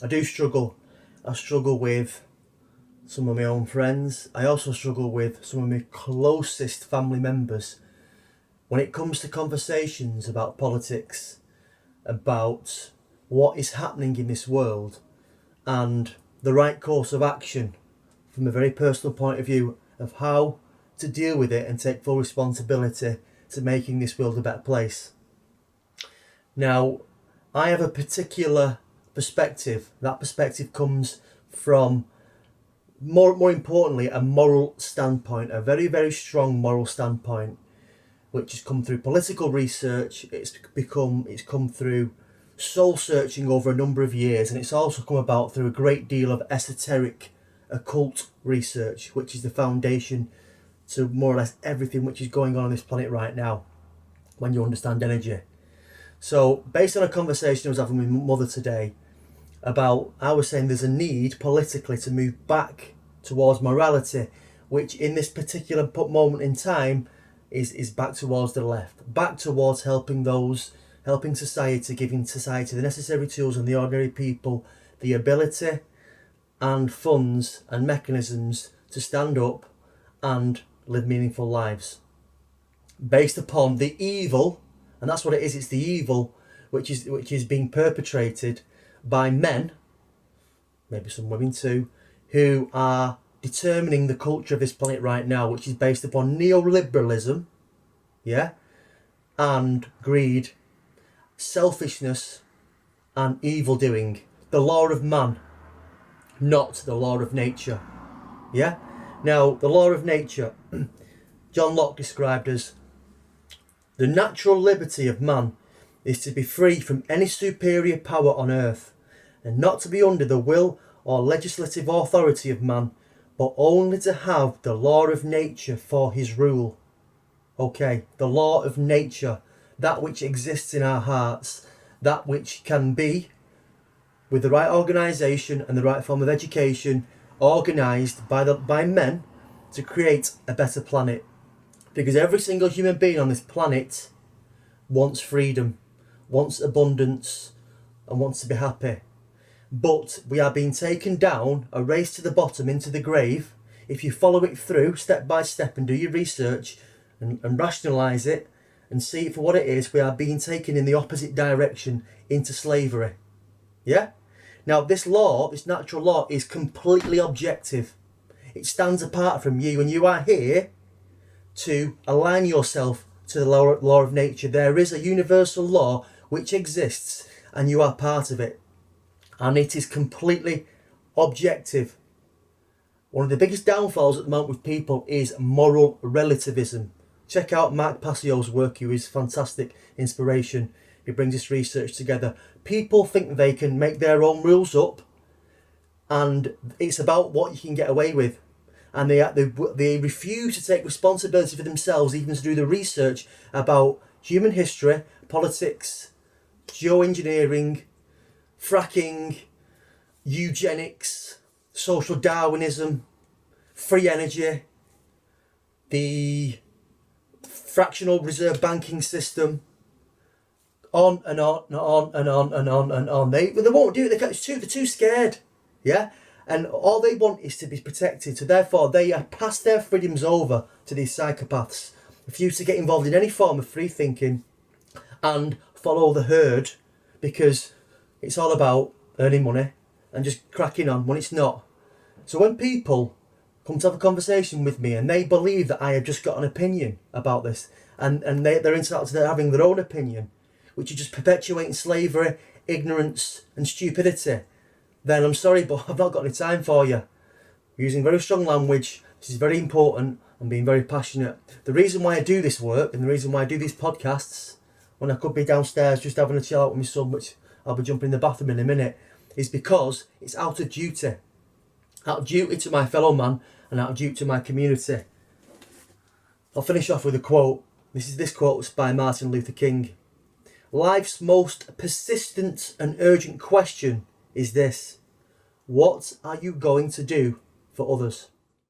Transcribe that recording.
I do struggle. I struggle with some of my own friends. I also struggle with some of my closest family members when it comes to conversations about politics, about what is happening in this world, and the right course of action from a very personal point of view of how to deal with it and take full responsibility to making this world a better place. Now, I have a particular perspective. That perspective comes from, more importantly, a moral standpoint, a very, very strong moral standpoint, which has come through political research. It's come through soul searching over a number of years, and it's also come about through a great deal of esoteric occult research, which is the foundation to more or less everything which is going on this planet right now when you understand energy. So based on a conversation I was having with my mother today about, I was saying there's a need politically to move back towards morality, which in this particular moment in time is back towards the left, back towards helping society, giving society the necessary tools and the ordinary people the ability and funds and mechanisms to stand up and live meaningful lives based upon the evil. And that's what it is. It's the evil which is being perpetrated by men, maybe some women too, who are determining the culture of this planet right now, which is based upon neoliberalism, and greed, selfishness, and evil doing. The law of man, not the law of nature. Now, the law of nature, John Locke described as the natural liberty of man is to be free from any superior power on earth, and not to be under the will or legislative authority of man, but only to have the law of nature for his rule. Okay, the law of nature, that which exists in our hearts, that which can be, with the right organisation and the right form of education, organised by men to create a better planet. Because every single human being on this planet wants freedom, wants abundance, and wants to be happy. But we are being taken down a race to the bottom into the grave. If you follow it through step by step and do your research and rationalise it and see it for what it is, we are being taken in the opposite direction into slavery. Now this law, this natural law, is completely objective. It stands apart from you, and you are here to align yourself to the law of nature. There is a universal law which exists, and you are part of it, and it is completely objective. One of the biggest downfalls at the moment with people is moral relativism. Check out Mark Passio's work, who is fantastic inspiration. He brings this research together. People think they can make their own rules up, and it's about what you can get away with. And they refuse to take responsibility for themselves, even to do the research about human history, politics, geoengineering, fracking, eugenics, social Darwinism, free energy, the fractional reserve banking system, on and on and on and on and on and on. They won't do it. They're too scared. And all they want is to be protected. So therefore, they pass their freedoms over to these psychopaths, refuse to get involved in any form of free thinking, and follow the herd, because it's all about earning money and just cracking on when it's not. So when people come to have a conversation with me and they believe that I have just got an opinion about this, and they're entitled to having their own opinion, which is just perpetuating slavery, ignorance and stupidity, then I'm sorry, but I've not got any time for you. Using very strong language, this is very important, and being very passionate. The reason why I do this work and the reason why I do these podcasts, when I could be downstairs just having a chill out with my son, which I'll be jumping in the bathroom in a minute, is because it's out of duty. Out of duty to my fellow man and out of duty to my community. I'll finish off with a quote. This quote was by Martin Luther King. Life's most persistent and urgent question is this: what are you going to do for others?